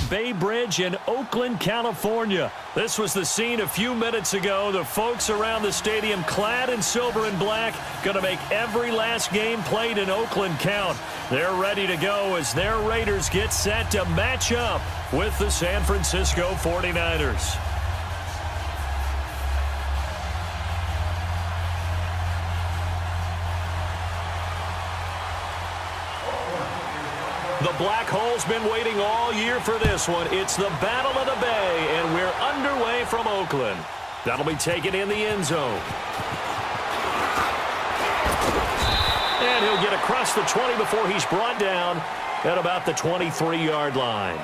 Bay Bridge in Oakland, California. This was the scene a few minutes ago. The folks around the stadium clad in silver and black going to make every last game played in Oakland count. They're ready to go as their Raiders get set to match up with the San Francisco 49ers. The Black Hole's been waiting all year for this one. It's the Battle of the Bay, and we're underway from Oakland. That'll be taken in the end zone. And he'll get across the 20 before he's brought down at about the 23-yard line.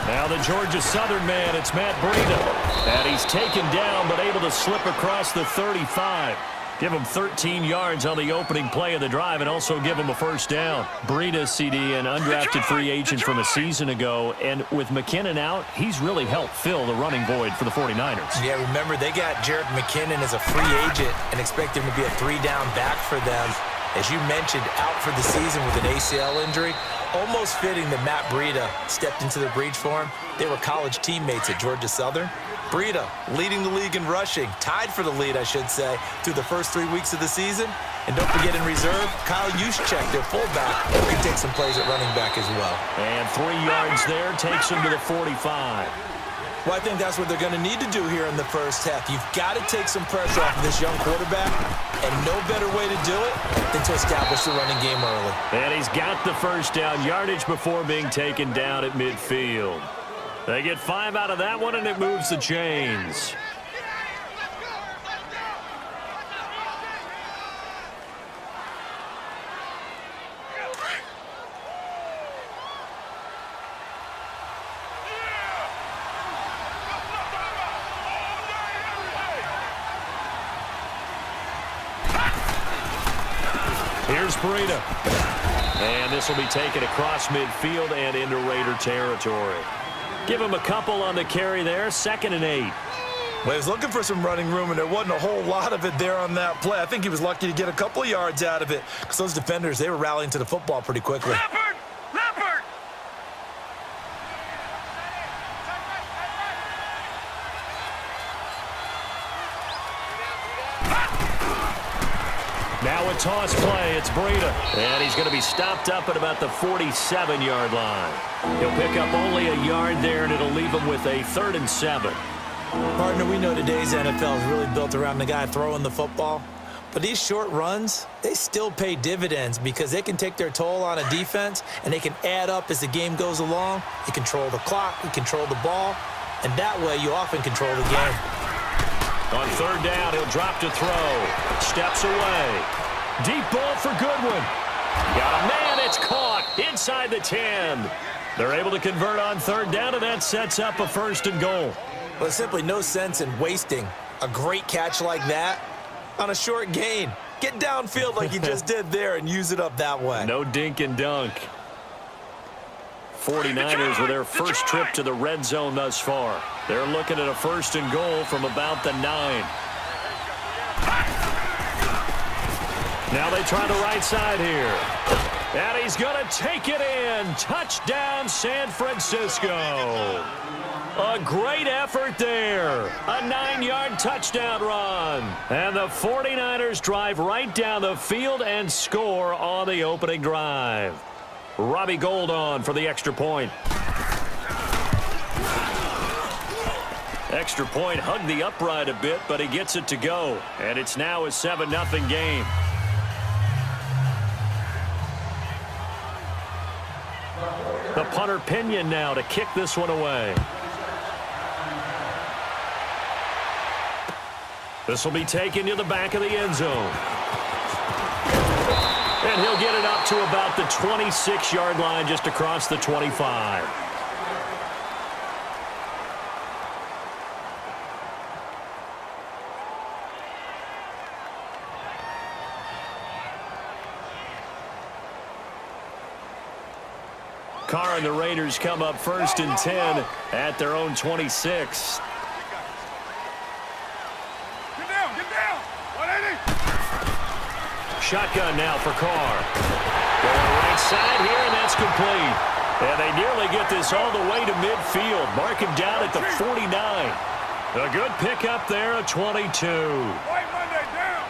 Now the Georgia Southern man, it's Matt Breida. And he's taken down but able to slip across the 35. Give him 13 yards on the opening play of the drive and also give him a first down. Breida, CD, an undrafted free agent from a season ago. And with McKinnon out, he's really helped fill the running void for the 49ers. Yeah, remember, they got Jared McKinnon as a free agent and expect him to be a three-down back for them. As you mentioned, out for the season with an ACL injury. Almost fitting that Matt Breida stepped into the breach for him. They were college teammates at Georgia Southern. Breida leading the league in rushing, tied for the lead, I should say, through the first 3 weeks of the season. And don't forget in reserve, Kyle Juszczyk, their fullback, who can take some plays at running back as well. And 3 yards there takes him to the 45. Well, I think that's what they're going to need to do here in the first half. You've got to take some pressure off of this young quarterback, and no better way to do it than to establish the running game early. And he's got the first down yardage before being taken down at midfield. They get 5 out of that one, and it moves the chains. Here's Breida. And this will be taken across midfield and into Raider territory. Give him a couple on the carry there, 2nd and 8. Well, he was looking for some running room, and there wasn't a whole lot of it there on that play. I think he was lucky to get a couple of yards out of it because those defenders, they were rallying to the football pretty quickly. Leopard! Leopard! Now a toss play. It's Breida. And he's going to be stopped up at about the 47-yard line. He'll pick up only a yard there, and it'll leave him with a 3rd and 7. Partner, we know today's NFL is really built around the guy throwing the football. But these short runs, they still pay dividends because they can take their toll on a defense, and they can add up as the game goes along. You control the clock, you control the ball, and that way you often control the game. On 3rd down, he'll drop to throw. Steps away. Deep ball for Goodwin. Got a man, it's caught inside the 10. They're able to convert on 3rd down, and that sets up a 1st and goal. Well, there's simply no sense in wasting a great catch like that on a short gain. Get downfield like you just did there and use it up that way. No dink and dunk. 49ers with their first trip to the red zone thus far. They're looking at a 1st and goal from about the 9. Now they try the right side here. And he's going to take it in. Touchdown, San Francisco. A great effort there. A 9-yard touchdown run. And the 49ers drive right down the field and score on the opening drive. Robbie Gould on for the extra point. Extra point hugged the upright a bit, but he gets it to go. And it's now a 7-0 game. The punter Pinion now to kick this one away. This will be taken to the back of the end zone. And he'll get it up to about the 26-yard line, just across the 25. Carr and the Raiders come up 1st and 10 at their own 26. Get down. 180. Shotgun now for Carr. Going right side here, and that's complete. And they nearly get this all the way to midfield. Mark him down at the 49. A good pickup there, a 22. White Monday down.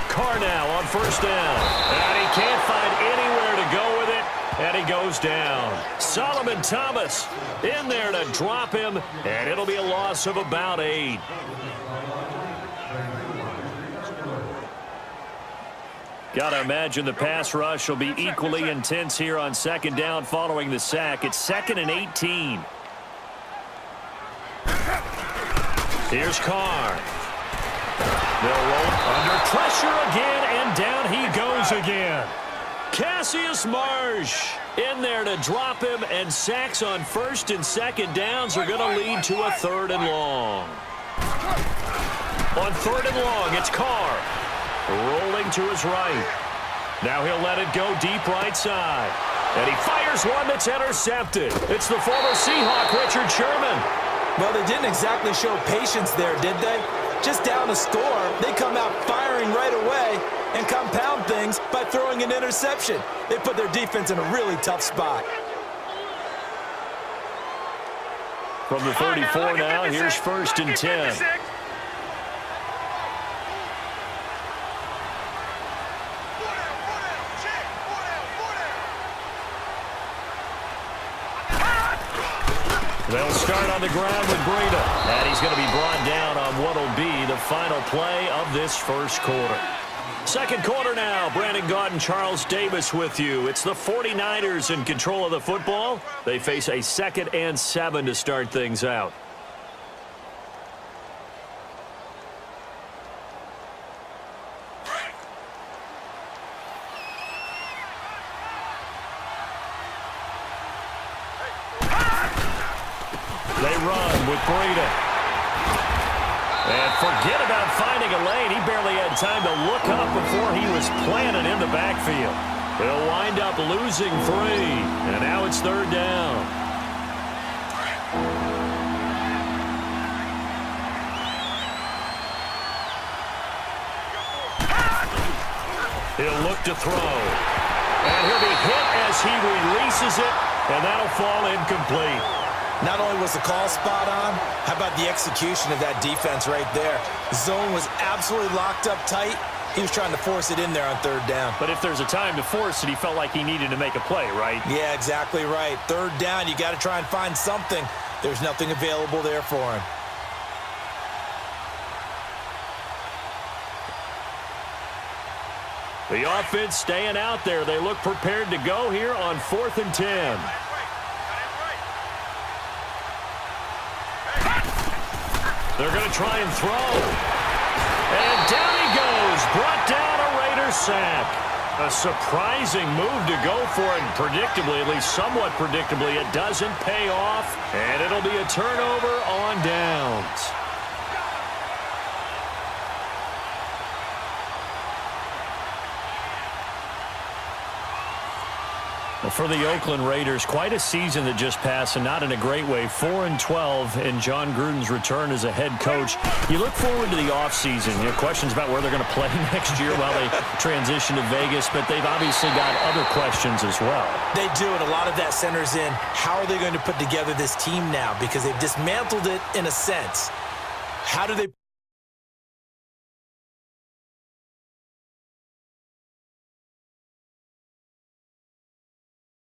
Carr now on 1st down. And he can't find anywhere to go with it. And he goes down. Solomon Thomas in there to drop him. And it'll be a loss of about 8. Got to imagine the pass rush will be equally intense here on 2nd down following the sack. It's 2nd and 18. Here's Carr. They'll roll under pressure again, and down he goes again. Cassius Marsh in there to drop him, and sacks on 1st and 2nd downs are going to lead to a 3rd and long. On 3rd and long, it's Carr. Rolling to his right. Now he'll let it go deep right side. And he fires one that's intercepted. It's the former Seahawk, Richard Sherman. Well, they didn't exactly show patience there, did they? Just down a score, they come out firing right away and compound things by throwing an interception. They put their defense in a really tough spot. From the 34 now, here's 1st and 10. They'll start on the ground with Breida. And he's going to be brought down on what will be the final play of this 1st quarter. 2nd quarter now. Brandon Gaudin and Charles Davis with you. It's the 49ers in control of the football. They face a 2nd and 7 to start things out. They run with Breida. And forget about finding a lane. He barely had time to look up before he was planted in the backfield. He'll wind up losing 3. And now it's 3rd down. He'll look to throw. And he'll be hit as he releases it. And that'll fall incomplete. Not only was the call spot on, how about the execution of that defense right there? The zone was absolutely locked up tight. He was trying to force it in there on 3rd down. But if there's a time to force it, he felt like he needed to make a play, right? Yeah, exactly right. 3rd down, you got to try and find something. There's nothing available there for him. The offense staying out there. They look prepared to go here on 4th and 10. They're going to try and throw. And down he goes. Brought down a Raider sack. A surprising move to go for it. And predictably, at least somewhat predictably, it doesn't pay off. And it'll be a turnover on downs. For the Oakland Raiders, quite a season that just passed, and not in a great way. 4-12 in John Gruden's return as a head coach. You look forward to the offseason. You know, questions about where they're going to play next year while they transition to Vegas, but they've obviously got other questions as well. They do, and a lot of that centers in how are they going to put together this team now, because they've dismantled it in a sense. How do they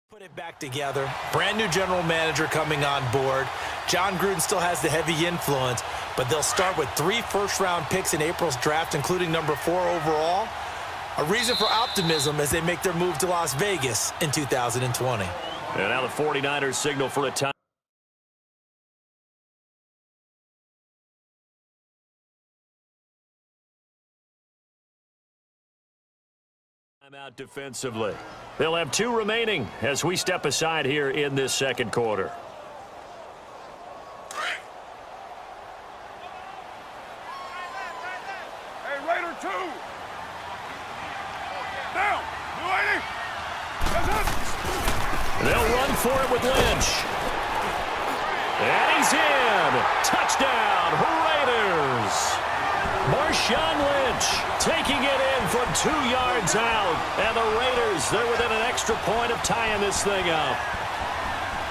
put it back together? Brand new general manager coming on board. John Gruden still has the heavy influence, but they'll start with 3 first-round picks in April's draft, including number 4 overall. A reason for optimism as they make their move to Las Vegas in 2020. And now the 49ers signal for a time. Out defensively. They'll have 2 remaining as we step aside here in this 2nd quarter. Hey, Raider for it with Lynch. And he's in. Touchdown, Raiders. Marshawn Lynch taking it in from 2 yards out. And the Raiders, they're within an extra point of tying this thing up.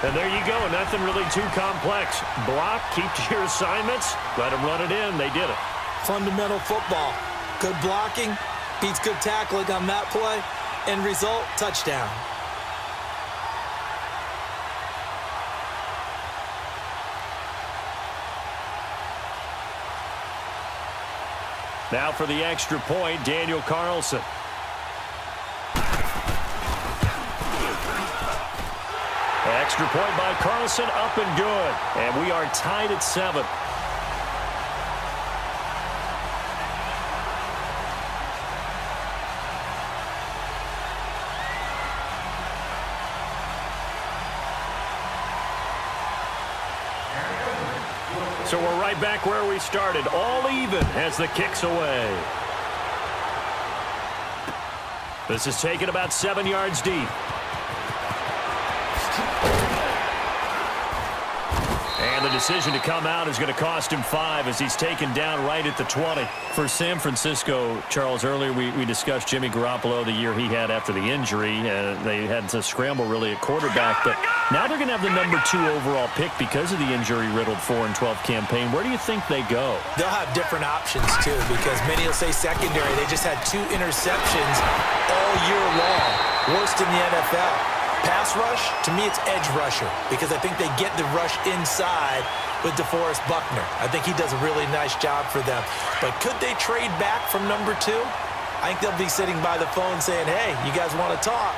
And there you go. Nothing really too complex. Block, keep to your assignments, let them run it in. They did it. Fundamental football. Good blocking beats good tackling on that play. End result, touchdown. Now for the extra point, Daniel Carlson. Extra point by Carlson, up and good. And we are tied at 7. So we're right back where we started, all even as the kick's away. This is taken about 7 yards deep. And the decision to come out is going to cost him 5 as he's taken down right at the 20. For San Francisco, Charles, earlier we discussed Jimmy Garoppolo, the year he had after the injury. They had to scramble really at quarterback, but now they're going to have the number 2 overall pick because of the injury-riddled 4-12 campaign. Where do you think they go? They'll have different options, too, because many will say secondary. They just had 2 interceptions all year long. Worst in the NFL. Pass rush, to me, it's edge rusher because I think they get the rush inside with DeForest Buckner. I think he does a really nice job for them. But could they trade back from number 2? I think they'll be sitting by the phone saying, hey, you guys want to talk?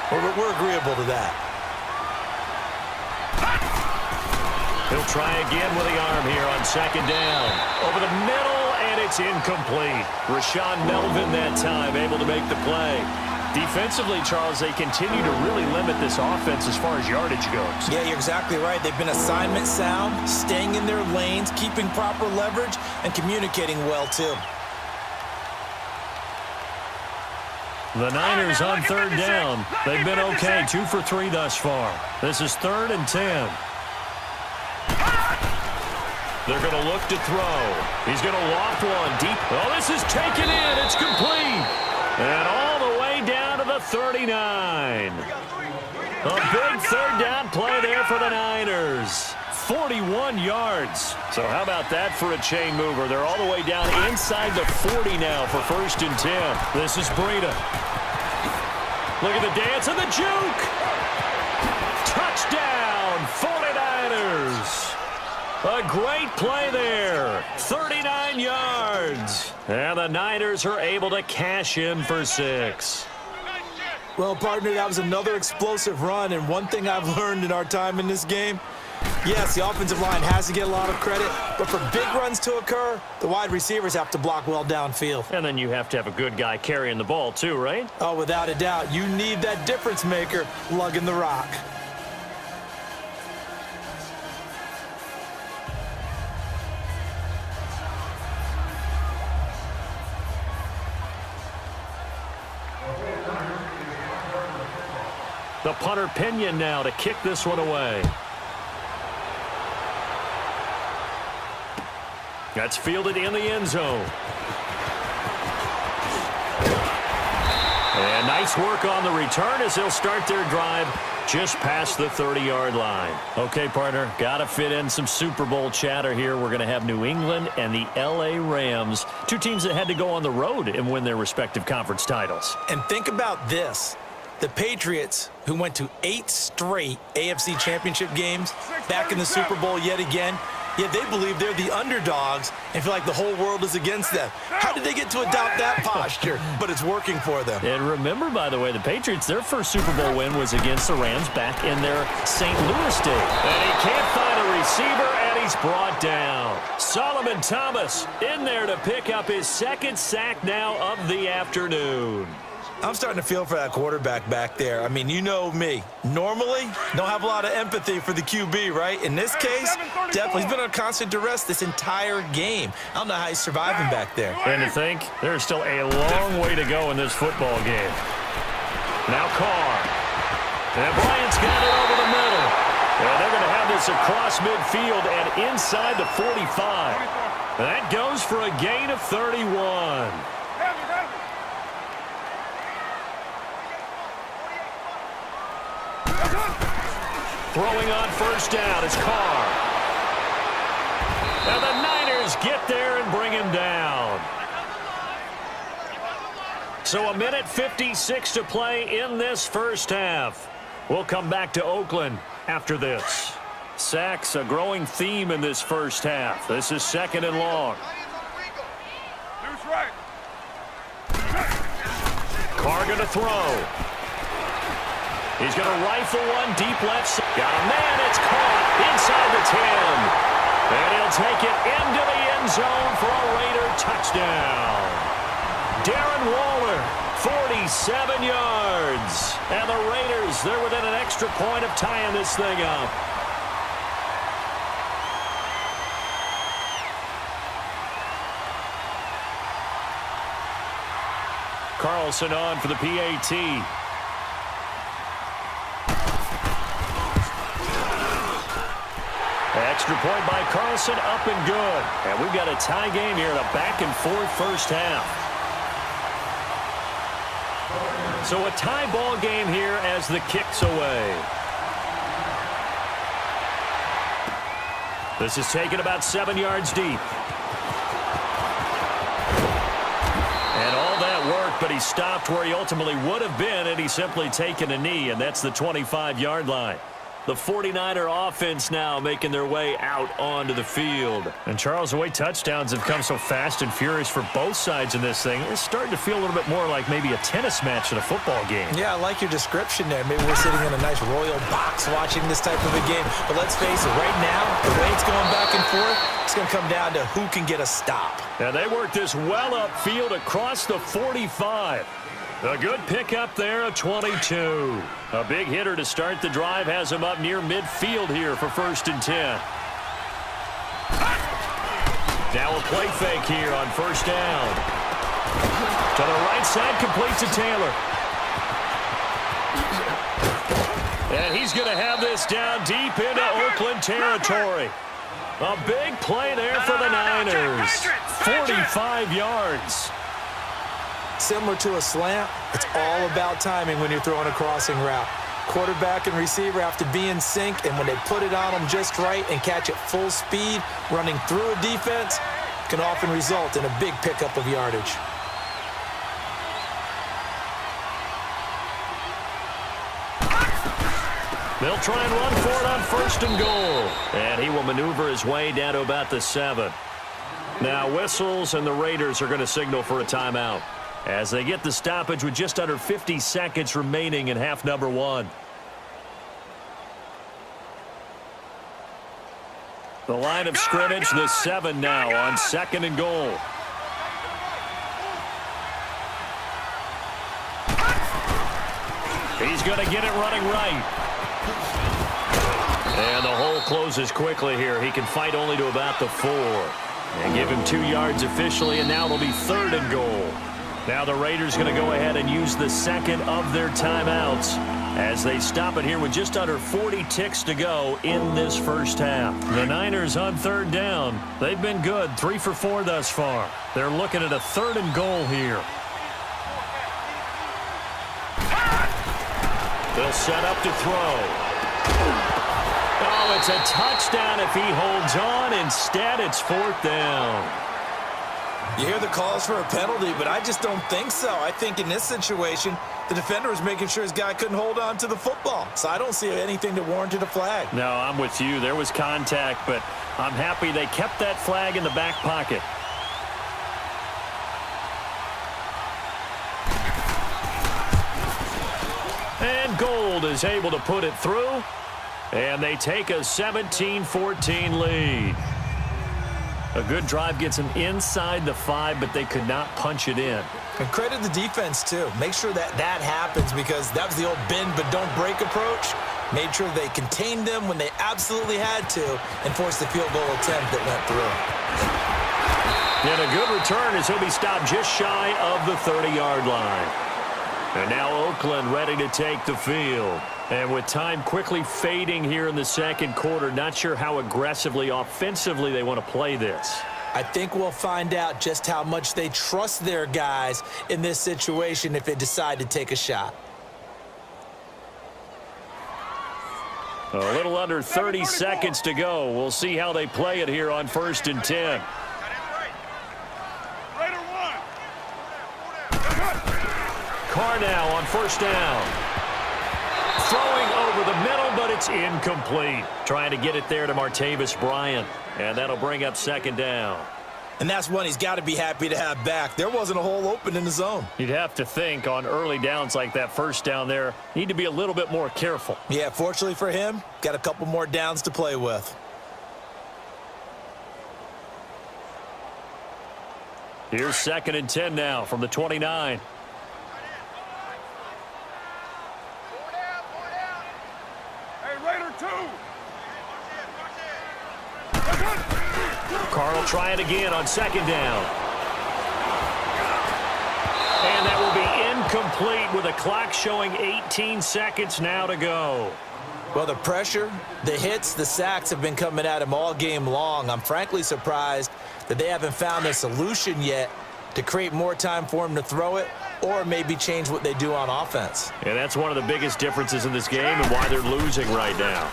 We're agreeable to that. He'll try again with the arm here on 2nd down. Over the middle, and it's incomplete. Rashaan Melvin that time able to make the play. Defensively, Charles, they continue to really limit this offense as far as yardage goes. Yeah, you're exactly right. They've been assignment sound, staying in their lanes, keeping proper leverage, and communicating well, too. The Niners on 3rd down. They've been okay, 2 for 3 thus far. This is 3rd and 10. They're going to look to throw. He's going to loft one deep. Oh, this is taken in. It's complete. And all the way down to the 39. A big 3rd down play there for the Niners. 41 yards. So how about that for a chain mover? They're all the way down inside the 40 now for 1st and 10. This is Breida. Look at the dance and the juke. Touchdown, 49ers. A great play there. 39 yards. And the Niners are able to cash in for 6. Well, partner, that was another explosive run. And one thing I've learned in our time in this game, yes, the offensive line has to get a lot of credit, but for big runs to occur, the wide receivers have to block well downfield. And then you have to have a good guy carrying the ball too, right? Oh, without a doubt. You need that difference maker lugging the rock. The punter Pinion now to kick this one away. That's fielded in the end zone. And nice work on the return as they'll start their drive just past the 30-yard line. Okay, partner, got to fit in some Super Bowl chatter here. We're going to have New England and the L.A. Rams, 2 teams that had to go on the road and win their respective conference titles. And think about this. The Patriots, who went to 8 straight AFC championship games, back in the Super Bowl yet again, yet they believe they're the underdogs and feel like the whole world is against them. How did they get to adopt that posture? But it's working for them. And remember, by the way, the Patriots, their first Super Bowl win was against the Rams back in their St. Louis days. And he can't find a receiver, and he's brought down. Solomon Thomas in there to pick up his 2nd sack now of the afternoon. I'm starting to feel for that quarterback back there. I mean, you know me. Normally, don't have a lot of empathy for the QB, right? In this case, definitely he's been on constant duress this entire game. I don't know how he's surviving back there. And to think, there's still a long way to go in this football game. Now Carr. And Bryant's got it over the middle. And they're going to have this across midfield and inside the 45. That goes for a gain of 31. Throwing on first down is Carr. And the Niners get there and bring him down. So a minute 56 to play in this first half. We'll come back to Oakland after this. Sacks, a growing theme in this first half. This is 2nd and long. Carr going to throw. He's going to rifle one deep left. Got a man. It's caught inside the 10. And he'll take it into the end zone for a Raider touchdown. Darren Waller, 47 yards. And the Raiders, they're within an extra point of tying this thing up. Carlson on for the PAT. Extra point by Carlson, up and good. And we've got a tie game here in a back-and-forth first half. So a tie ball game here as the kick's away. This is taken about 7 yards deep. And all that work, but he stopped where he ultimately would have been had he simply taken a knee, and that's the 25-yard line. The 49er offense now making their way out onto the field. And, Charles, the way touchdowns have come so fast and furious for both sides in this thing, it's starting to feel a little bit more like maybe a tennis match in a football game. Yeah, I like your description there. Maybe we're sitting in a nice royal box watching this type of a game. But let's face it, right now, the way it's going back and forth, it's going to come down to who can get a stop. And they work this well upfield across the 45. A good pickup there, a 22. A big hitter to start the drive has him up near midfield here for 1st and 10. Now a play fake here on first down. To the right side, complete to Taylor. And he's going to have this down deep into Oakland territory. A big play there for the Niners. 45 yards. Similar to a slant, it's all about timing when you're throwing a crossing route. Quarterback and receiver have to be in sync, and when they put it on them just right and catch it full speed, running through a defense, can often result in a big pickup of yardage. They'll try and run for it on 1st and goal. And he will maneuver his way down to about the 7. Now whistles, and the Raiders are going to signal for a timeout as they get the stoppage with just under 50 seconds remaining in half number 1. The line of scrimmage, the 7 now on 2nd and goal. He's going to get it running right. And the hole closes quickly here. He can fight only to about the 4. And give him 2 yards officially, and now it'll be 3rd and goal. Now the Raiders going to go ahead and use the 2nd of their timeouts as they stop it here with just under 40 ticks to go in this first half. The Niners on 3rd down. They've been good, 3 for 4 thus far. They're looking at a 3rd and goal here. They'll set up to throw. Oh, it's a touchdown if he holds on. Instead, it's 4th down. You hear the calls for a penalty, but I just don't think so. I think in this situation, the defender was making sure his guy couldn't hold on to the football. So I don't see anything that warranted a flag. No, I'm with you. There was contact, but I'm happy they kept that flag in the back pocket. And Gold is able to put it through, and they take a 17-14 lead. A good drive gets them inside the 5, but they could not punch it in. And credit the defense, too. Make sure that happens because that was the old bend but don't break approach. Made sure they contained them when they absolutely had to and forced the field goal attempt that went through. And a good return as he'll be stopped just shy of the 30-yard line. And now Oakland ready to take the field. And with time quickly fading here in the second quarter, not sure how aggressively, offensively they want to play this. I think we'll find out just how much they trust their guys in this situation if they decide to take a shot. A little under 30 seconds to go. We'll see how they play it here on 1st and 10. Carr now on 1st down. Throwing over the middle, but it's incomplete. Trying to get it there to Martavis Bryant. And that'll bring up 2nd down. And that's one he's got to be happy to have back. There wasn't a hole open in the zone. You'd have to think on early downs like that 1st down there, need to be a little bit more careful. Yeah, fortunately for him, got a couple more downs to play with. Here's 2nd and 10 now from the 29. Carr will try it again on 2nd down. And that will be incomplete with a clock showing 18 seconds now to go. Well, the pressure, the hits, the sacks have been coming at him all game long. I'm frankly surprised that they haven't found a solution yet to create more time for him to throw it or maybe change what they do on offense. And that's one of the biggest differences in this game and why they're losing right now.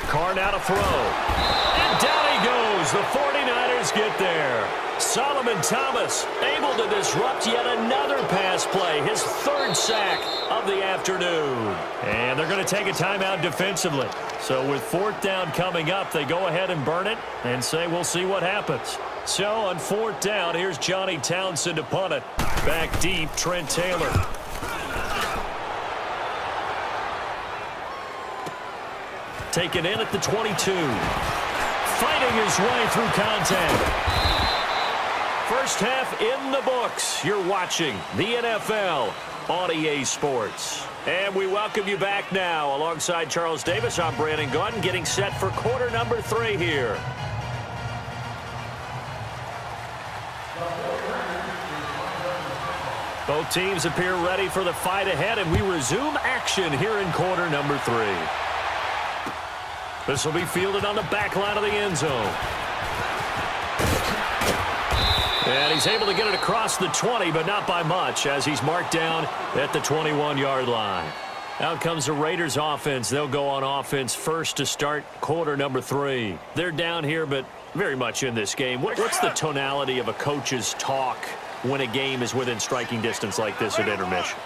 Carr now to throw. And down he goes. The 49ers get there. Solomon Thomas able to disrupt yet another pass play. His 3rd sack of the afternoon. And they're going to take a timeout defensively. So with 4th down coming up, they go ahead and burn it and say we'll see what happens. So on 4th down, here's Johnny Townsend to punt it. Back deep, Trent Taylor. Taken in at the 22. Fighting his way through contact. First half in the books. You're watching the NFL on EA Sports. And we welcome you back now. Alongside Charles Davis, I'm Brandon Gaudin, getting set for quarter number 3 here. Both teams appear ready for the fight ahead, and we resume action here in quarter number 3. This will be fielded on the back line of the end zone. And he's able to get it across the 20, but not by much, as he's marked down at the 21-yard line. Out comes the Raiders offense. They'll go on offense first to start quarter number 3. They're down here, but very much in this game. What's the tonality of a coach's talk when a game is within striking distance like this at intermission?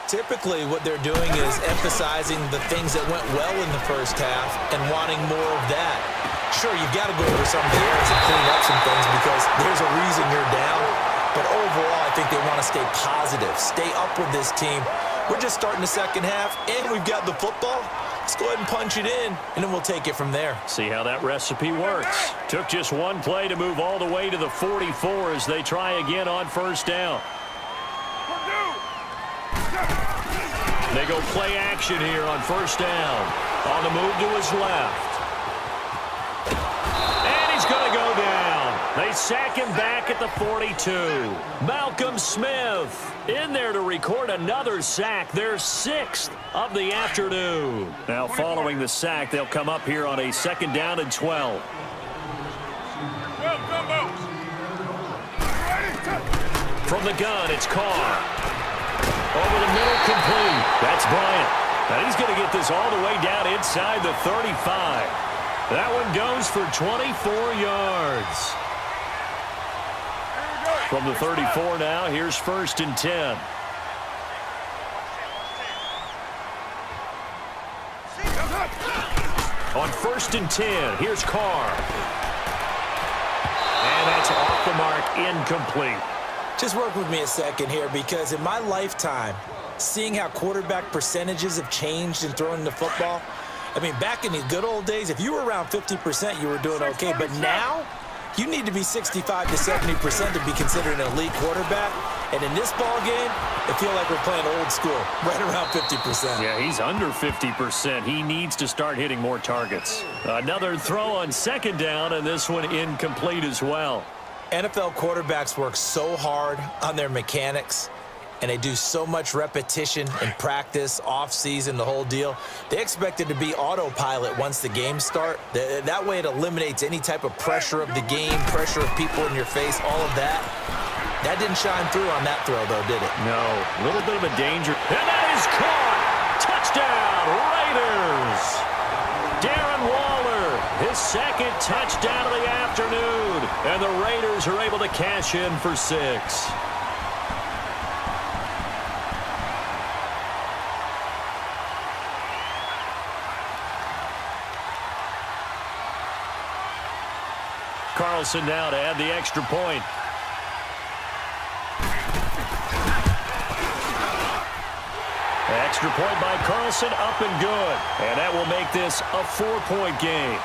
Typically, what they're doing is emphasizing the things that went well in the first half and wanting more of that. Sure, you've got to go over some of the areas and clean up some things because there's a reason you're down. But overall, I think they want to stay positive, stay up with this team. We're just starting the second half, and we've got the football. Let's go ahead and punch it in, and then we'll take it from there. See how that recipe works. Took just one play to move all the way to the 44 as they try again on 1st down. They go play action here on 1st down. On the move to his left. And he's going to go down. They sack him back at the 42. Malcolm Smith in there to record another sack. Their 6th of the afternoon. Now following the sack, they'll come up here on a 2nd down and 12. From the gun, it's Carr. Over the middle, complete. That's Bryant. And he's going to get this all the way down inside the 35. That one goes for 24 yards. From the 34 now, here's 1st and 10. On 1st and 10, here's Carr. And that's off the mark, incomplete. Just work with me a second here because in my lifetime, seeing how quarterback percentages have changed in throwing the football, I mean, back in the good old days, if you were around 50%, you were doing okay. But now, you need to be 65 to 70% to be considered an elite quarterback. And in this ball game, I feel like we're playing old school, right around 50%. Yeah, he's under 50%. He needs to start hitting more targets. Another throw on 2nd down, and this one incomplete as well. NFL quarterbacks work so hard on their mechanics. and they do so much repetition in practice, off-season, the whole deal. They expect it to be autopilot once the games start. That way it eliminates any type of pressure of the game, pressure of people in your face, all of that. That didn't shine through on that throw, though, did it? No. A little bit of a danger. And that is caught. Touchdown, Raiders. Darren Waller, his second touchdown of the afternoon. And the Raiders are able to cash in for 6. Carlson now to add the extra point. Extra point by Carlson, up and good. And that will make this a 4-point game.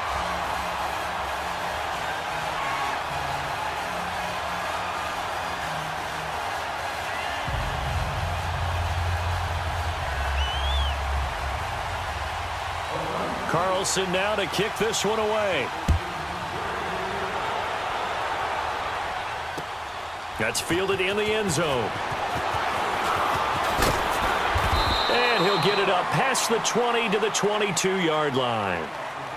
Carlson now to kick this one away. That's fielded in the end zone. And he'll get it up past the 20 to the 22-yard line.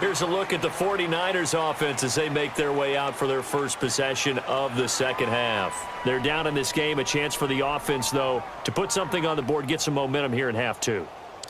Here's a look at the 49ers offense as they make their way out for their first possession of the second half. They're down in this game. A chance for the offense, though, to put something on the board, get some momentum here in half 2.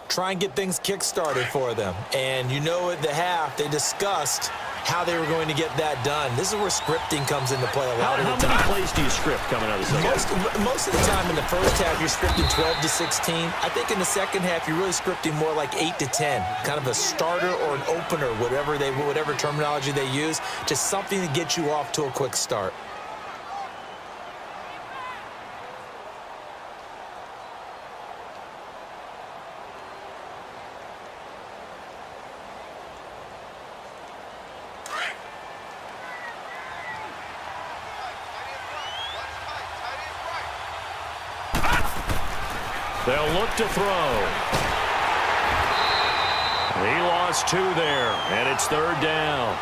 Try and get things kick-started for them. And you know at the half, they discussed how they were going to get that done. This is where scripting comes into play a lot of the time. How many plays do you script coming out of the second half? Most of the time in the first half, you're scripting 12 to 16. I think in the second half, you're really scripting more like 8 to 10. Kind of a starter or an opener, whatever terminology they use. Just something to get you off to a quick start. They'll look to throw. He lost 2 there, and it's 3rd down.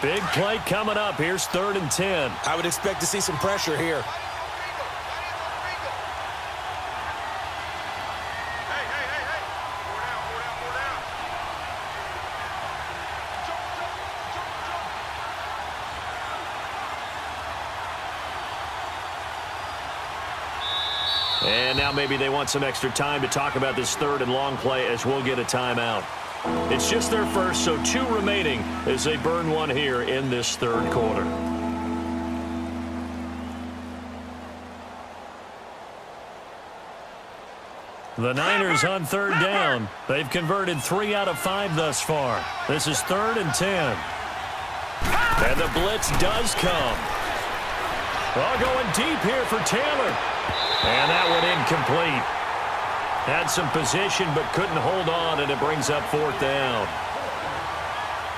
Big play coming up. Here's 3rd and 10. I would expect to see some pressure here. And now maybe they want some extra time to talk about this 3rd and long play as we'll get a timeout. It's just their first, so 2 remaining as they burn one here in this 3rd quarter. The Niners on 3rd down. They've converted 3 out of 5 thus far. This is 3rd and 10. And the blitz does come. Well, going deep here for Taylor. And that one incomplete. Had some position but couldn't hold on, and it brings up 4th down.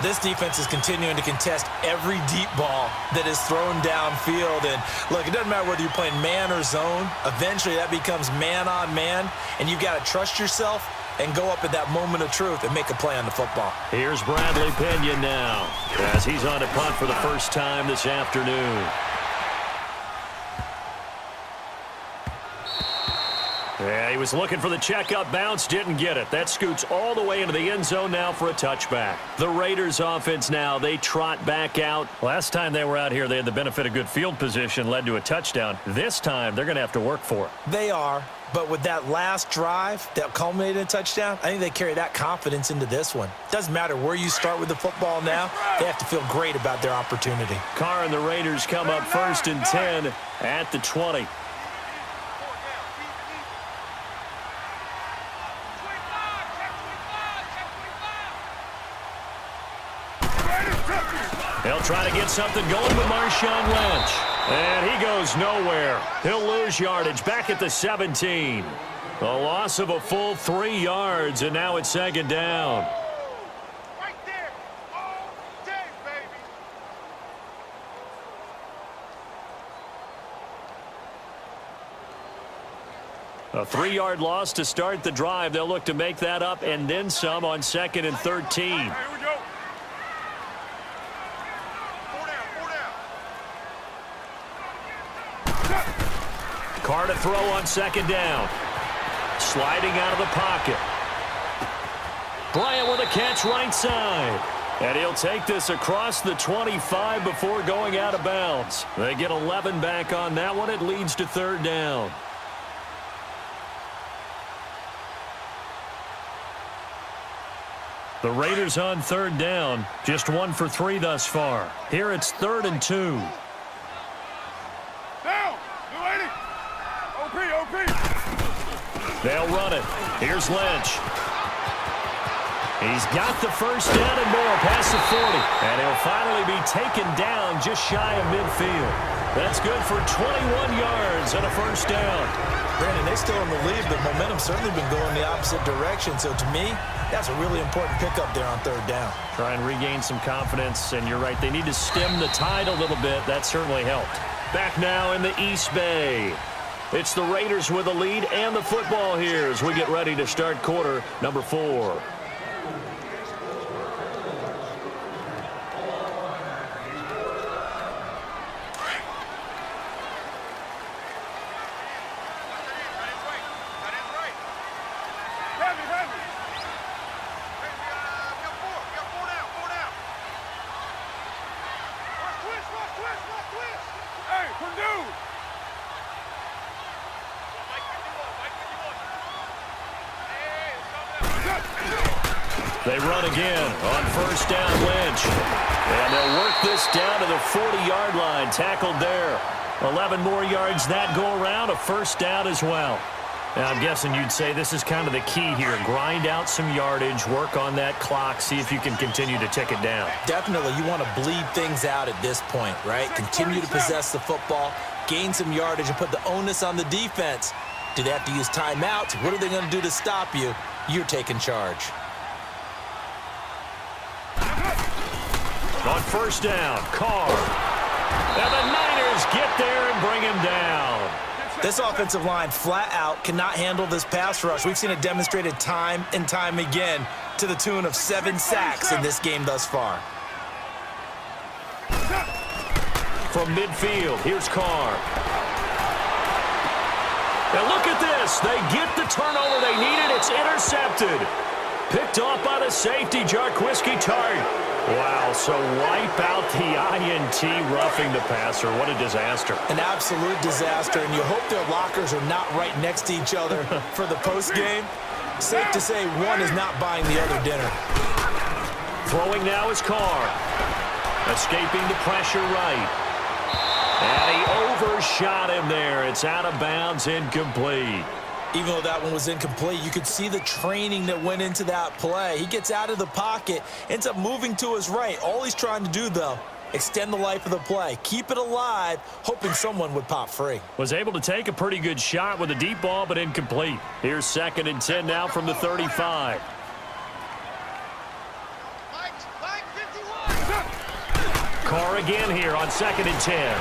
This defense is continuing to contest every deep ball that is thrown downfield. And, look, it doesn't matter whether you're playing man or zone. Eventually that becomes man on man, and you've got to trust yourself and go up at that moment of truth and make a play on the football. Here's Bradley Pinion now as he's on a punt for the first time this afternoon. Yeah, he was looking for the checkup bounce, didn't get it. That scoots all the way into the end zone now for a touchback. The Raiders offense now, they trot back out. Last time they were out here, they had the benefit of good field position, led to a touchdown. This time, they're going to have to work for it. They are, but with that last drive that culminated in a touchdown, I think they carry that confidence into this one. Doesn't matter where you start with the football now, they have to feel great about their opportunity. Carr and the Raiders come up 1st and 10 at the 20. They'll try to get something going with Marshawn Lynch. And he goes nowhere. He'll lose yardage back at the 17. A loss of a full 3 yards, and now it's 2nd down. Right there. All day, baby. A 3-yard loss to start the drive. They'll look to make that up and then some on 2nd and 13. Here we go. 4 down. Carr to throw on 2nd down. Sliding out of the pocket. Bryant with a catch right side. And he'll take this across the 25 before going out of bounds. They get 11 back on that one. It leads to 3rd down. The Raiders on 3rd down. Just 1 for 3 thus far. Here it's 3rd and 2. Down. New lady. OP. They'll run it. Here's Lynch. He's got the first down and more past the 40. And he'll finally be taken down just shy of midfield. That's good for 21 yards and a first down. Brandon, they're still in the lead, but momentum's certainly been going the opposite direction. So to me, that's a really important pickup there on 3rd down. Try and regain some confidence, and you're right, they need to stem the tide a little bit. That certainly helped. Back now in the East Bay. It's the Raiders with the lead and the football here as we get ready to start quarter number 4. They run again on 1st down, Lynch. And they'll work this down to the 40-yard line. Tackled there. 11 more yards that go around. A first down as well. Now, I'm guessing you'd say this is kind of the key here. Grind out some yardage, work on that clock, see if you can continue to tick it down. Definitely, you want to bleed things out at this point, right? Continue to possess the football, gain some yardage, and put the onus on the defense. Do they have to use timeouts? What are they going to do to stop you? You're taking charge. On 1st down, Carr. And the Niners get there and bring him down. This offensive line flat out cannot handle this pass rush. We've seen it demonstrated time and time again to the tune of 7 sacks in this game thus far. From midfield, here's Carr. And look at this. They get the turnover they needed. It's intercepted. Picked off by the safety, Jarquiski Tart. Wow, so wipe out the INT roughing the passer. What a disaster. An absolute disaster, and you hope their lockers are not right next to each other for the postgame. Safe to say one is not buying the other dinner. Throwing now is Carr. Escaping the pressure right. And he overshot him there. It's out of bounds, incomplete. Even though that one was incomplete, you could see the training that went into that play. He gets out of the pocket, ends up moving to his right. All he's trying to do, though, extend the life of the play, keep it alive, hoping someone would pop free. Was able to take a pretty good shot with a deep ball, but incomplete. Here's 2nd and 10 now from the 35. Carr again here on 2nd and 10.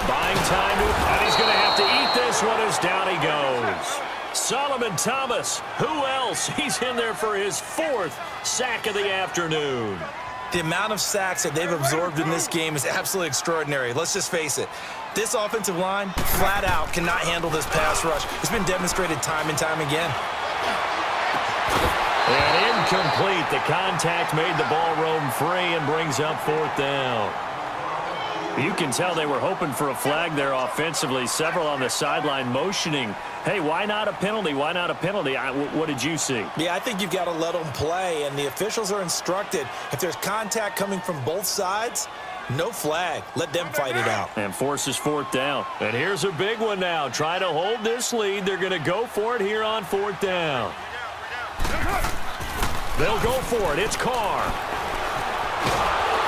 Buying time, and he's going to have to eat this one as down he goes. Solomon Thomas, who else? He's in there for his 4th sack of the afternoon. The amount of sacks that they've absorbed in this game is absolutely extraordinary. Let's just face it. This offensive line, flat out, cannot handle this pass rush. It's been demonstrated time and time again. And incomplete. The contact made the ball roam free and brings up 4th down. You can tell they were hoping for a flag there offensively. Several on the sideline motioning, hey, why not a penalty? Why not a penalty? What did you see? Yeah, I think you've got to let them play, and the officials are instructed. If there's contact coming from both sides, no flag. Let them fight it out. And forces 4th down. And here's a big one now. Try to hold this lead. They're going to go for it here on 4th down. They'll go for it. It's Carr.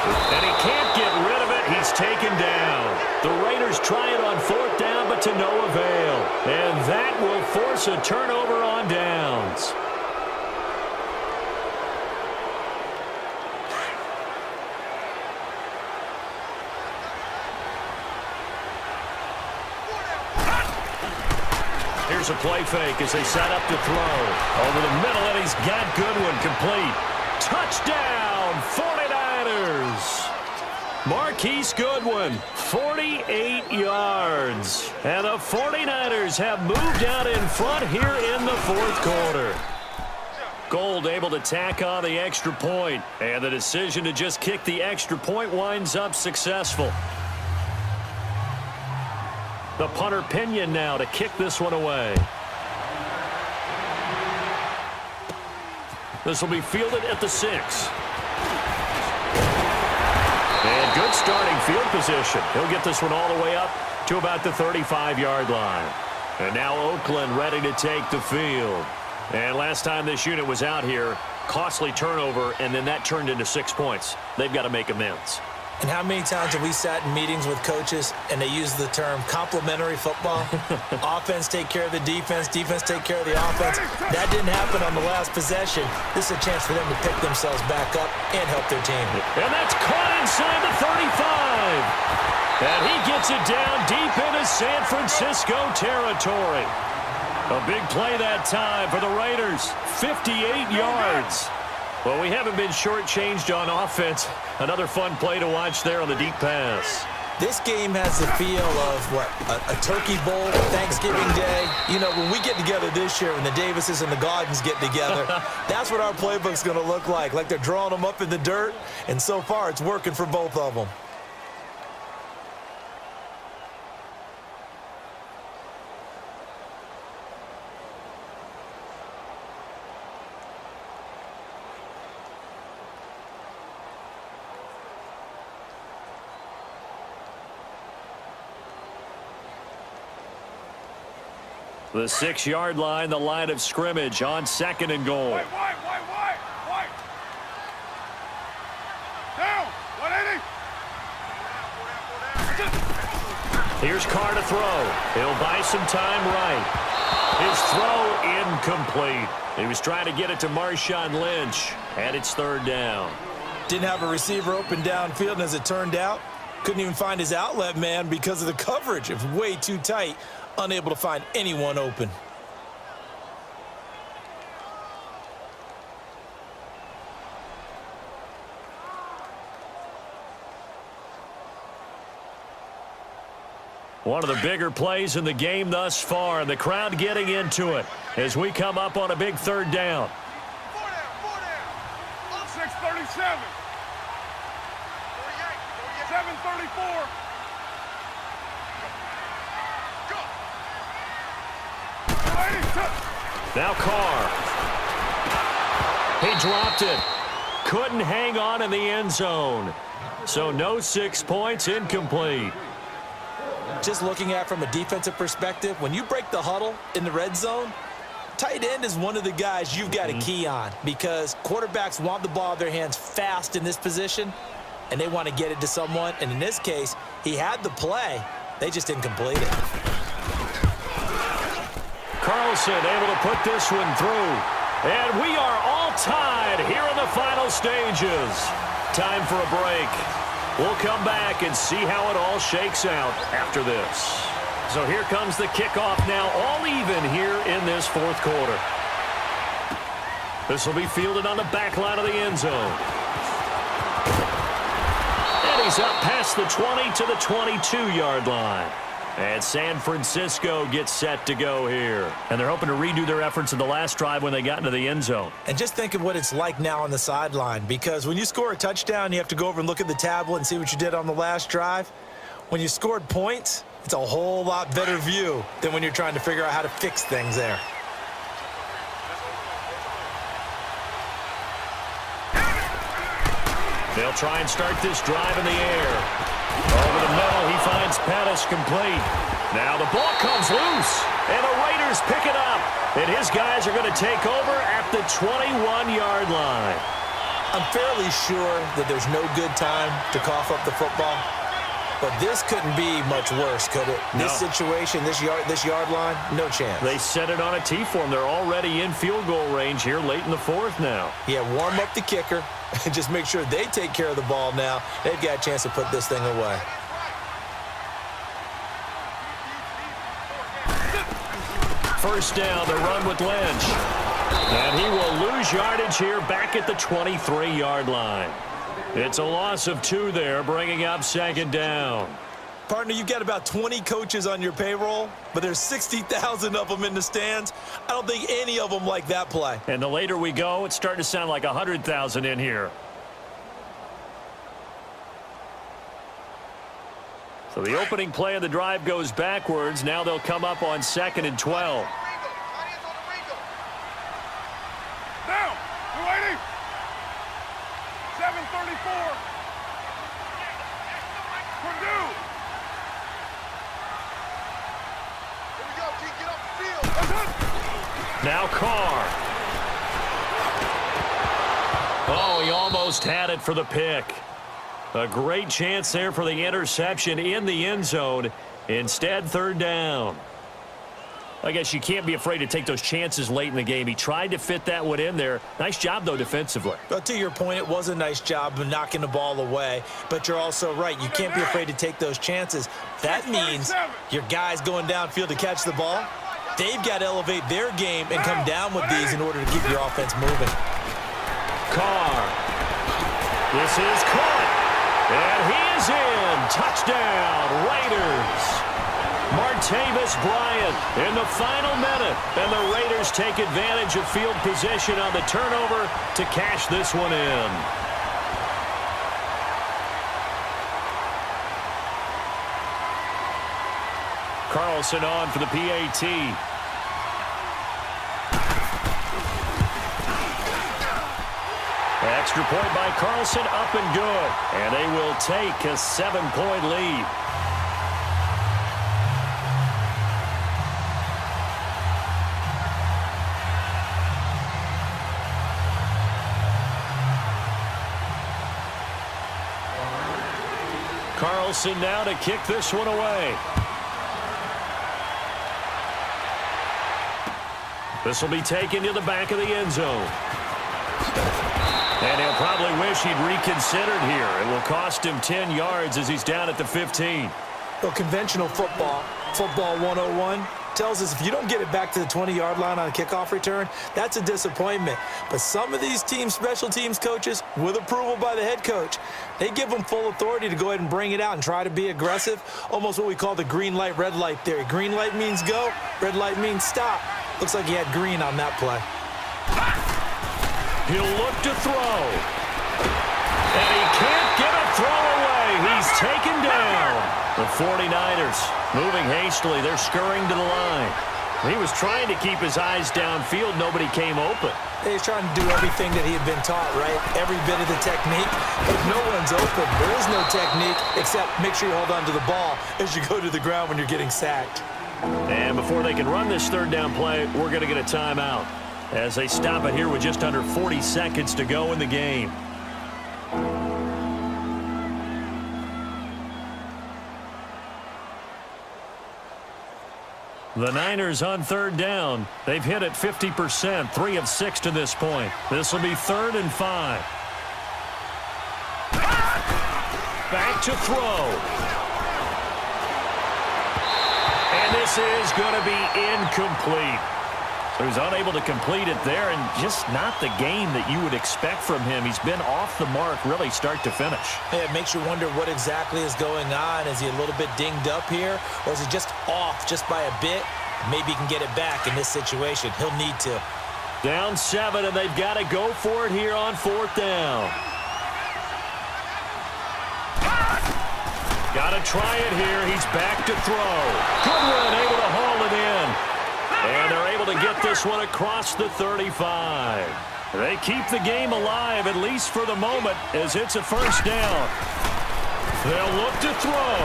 And he can't get rid of it. He's taken down. The Raiders try it on 4th down, but to no avail. And that will force a turnover on downs. Here's a play fake as they set up to throw. Over the middle, and he's got Goodwin complete. Touchdown, 49ers. Marquise Goodwin, 48 yards. And the 49ers have moved out in front here in the fourth quarter. Gold able to tack on the extra point, and the decision to just kick the extra point winds up successful. The punter Pinion now to kick this one away. This will be fielded at the 6. And good starting field position. He'll get this one all the way up to about the 35-yard line. And now Oakland ready to take the field. And last time this unit was out here, costly turnover, and then that turned into 6 points. They've got to make amends. And how many times have we sat in meetings with coaches and they use the term complementary football? Offense take care of the defense, defense take care of the offense. That didn't happen on the last possession. This is a chance for them to pick themselves back up and help their team. And that's caught inside the 35. And he gets it down deep into San Francisco territory. A big play that time for the Raiders, 58 yards. Well, we haven't been shortchanged on offense. Another fun play to watch there on the deep pass. This game has the feel of, a turkey bowl, Thanksgiving Day. You know, when we get together this year, when the Davises and the Gaudens get together, that's what our playbook's going to look like they're drawing them up in the dirt, and so far it's working for both of them. The 6-yard line, the line of scrimmage on 2nd and goal. White. Down. 180. Here's Carr to throw. He'll buy some time right. His throw incomplete. He was trying to get it to Marshawn Lynch, and it's 3rd down. Didn't have a receiver open downfield, and as it turned out, couldn't even find his outlet man because of the coverage. It was way too tight. Unable to find anyone open. One of the bigger plays in the game thus far, and the crowd getting into it as we come up on a big 3rd down. 6:37. 7:34. Now Carr. He dropped it. Couldn't hang on in the end zone. So no 6 points, incomplete. Just looking at it from a defensive perspective, when you break the huddle in the red zone, tight end is one of the guys you've got to key on because quarterbacks want the ball in their hands fast in this position, and they want to get it to someone. And in this case, he had the play. They just didn't complete it. Carlson able to put this one through. And we are all tied here in the final stages. Time for a break. We'll come back and see how it all shakes out after this. So here comes the kickoff now, all even here in this fourth quarter. This will be fielded on the back line of the end zone. And he's up past the 20 to the 22-yard line. And San Francisco gets set to go here. And they're hoping to redo their efforts in the last drive when they got into the end zone. And just think of what it's like now on the sideline, because when you score a touchdown, you have to go over and look at the tablet and see what you did on the last drive. When you scored points, it's a whole lot better view than when you're trying to figure out how to fix things there. They'll try and start this drive in the air. Over the middle, he finds Pettis complete. Now the ball comes loose, and the Raiders pick it up. And his guys are going to take over at the 21-yard line. I'm fairly sure that there's no good time to cough up the football, but this couldn't be much worse, could it? No. This situation, this yard line, no chance. They set it on a tee for him. They're already in field goal range here late in the fourth now. Yeah, warm up the kicker and just make sure they take care of the ball now. They've got a chance to put this thing away. first down to run with Lynch. And he will lose yardage here back at the 23-yard line. It's a loss of 2 there, bringing up second down. Partner, you've got about 20 coaches on your payroll, but there's 60,000 of them in the stands. I don't think any of them like that play. And the later we go, it's starting to sound like 100,000 in here. So the opening play of the drive goes backwards. Now they'll come up on 2nd and 12. Down. 280. 734. Purdue. Here we go, T. Get off the field. That's it. Now Carr. Oh, he almost had it for the pick. A great chance there for the interception in the end zone. Instead, third down. I guess you can't be afraid to take those chances late in the game. He tried to fit that one in there. Nice job, though, defensively. But to your point, it was a nice job of knocking the ball away. But you're also right. You can't be afraid to take those chances. That means your guys going downfield to catch the ball, they've got to elevate their game and come down with these in order to keep your offense moving. Carr. This is caught. And he is in. Touchdown, Raiders. Martavis Bryant in the final minute. And the Raiders take advantage of field position on the turnover to cash this one in. Carlson on for the PAT. Extra point by Carlson, up and good. And they will take a 7-point lead. Carlson now to kick this one away. This will be taken to the back of the end zone. And he'll probably wish he'd reconsidered here. It will cost him 10 yards as he's down at the 15. Well, conventional football 101, tells us if you don't get it back to the 20-yard line on a kickoff return, that's a disappointment. But some of these teams, special teams coaches, with approval by the head coach, they give them full authority to go ahead and bring it out and try to be aggressive, almost what we call the green light, red light theory. Green light means go, red light means stop. Looks like he had green on that play. He'll look to throw. And he can't get a throw away. He's taken down. The 49ers moving hastily. They're scurrying to the line. He was trying to keep his eyes downfield. Nobody came open. He's trying to do everything that he had been taught, right? Every bit of the technique. But if no one's open, there is no technique except make sure you hold on to the ball as you go to the ground when you're getting sacked. And before they can run this third down play, we're going to get a timeout as they stop it here with just under 40 seconds to go in the game. The Niners on third down. They've hit it 50%, 3 of 6 to this point. This will be 3rd and 5. Back to throw. And this is going to be incomplete. So he's unable to complete it there, and just not the game that you would expect from him. He's been off the mark really start to finish. Yeah, it makes you wonder what exactly is going on. Is he a little bit dinged up here, or is he just off just by a bit? Maybe he can get it back in this situation. He'll need to. Down 7, and they've got to go for it here on 4th down. Got to try it here. He's back to throw. Good run, able to haul it in. And they're able to get this one across the 35. They keep the game alive, at least for the moment, as it's a first down. They'll look to throw.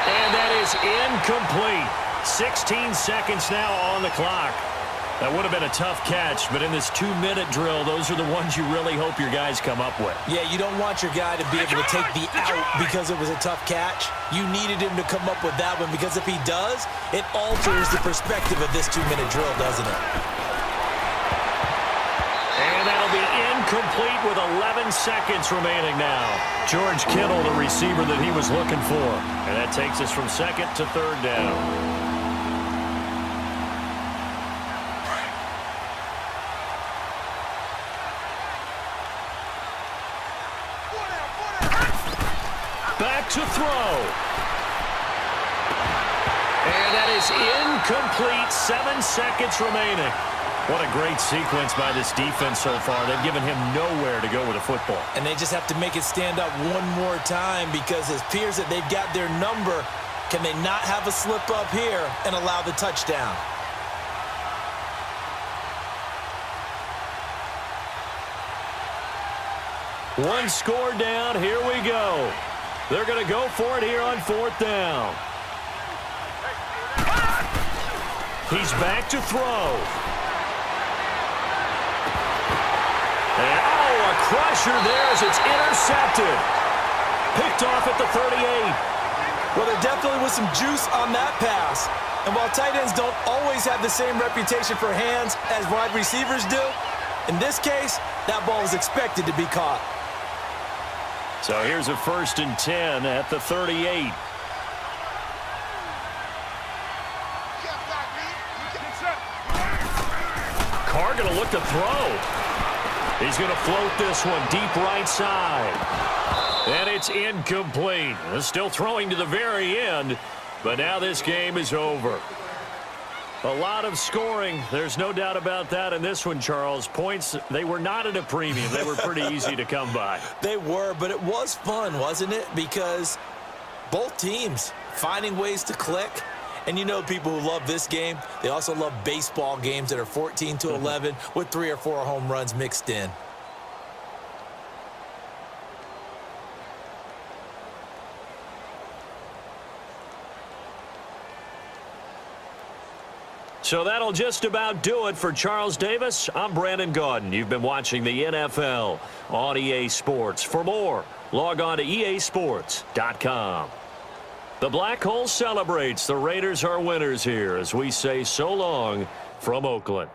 And that is incomplete. 16 seconds now on the clock. That would have been a tough catch, but in this 2-minute drill, those are the ones you really hope your guys come up with. Yeah, you don't want your guy to be able to take the out because it was a tough catch. You needed him to come up with that one, because if he does, it alters the perspective of this 2-minute drill, doesn't it? And that'll be incomplete with 11 seconds remaining now. George Kittle, the receiver that he was looking for. And that takes us from 2nd to 3rd down. back to throw. And that is incomplete. 7 seconds remaining. What a great sequence by this defense so far. They've given him nowhere to go with the football. And they just have to make it stand up one more time because it appears that they've got their number. Can they not have a slip up here and allow the touchdown? One score down. Here we go. They're going to go for it here on 4th down. He's back to throw. And, a crusher there as it's intercepted. Picked off at the 38. Well, there definitely was some juice on that pass. And while tight ends don't always have the same reputation for hands as wide receivers do, in this case, that ball was expected to be caught. So here's a 1st and 10 at the 38. Carr going to look to throw. He's going to float this one deep right side. And it's incomplete. Still throwing to the very end, but now this game is over. A lot of scoring. There's no doubt about that in this one, Charles. Points, they were not at a premium. They were pretty easy to come by. They were, but it was fun, wasn't it? Because both teams finding ways to click. And you know people who love this game, they also love baseball games that are 14-11 with 3 or 4 home runs mixed in. So that'll just about do it for Charles Davis. I'm Brandon Gaudin. You've been watching the NFL on EA Sports. For more, log on to easports.com. The Black Hole celebrates. The Raiders are winners here as we say so long from Oakland.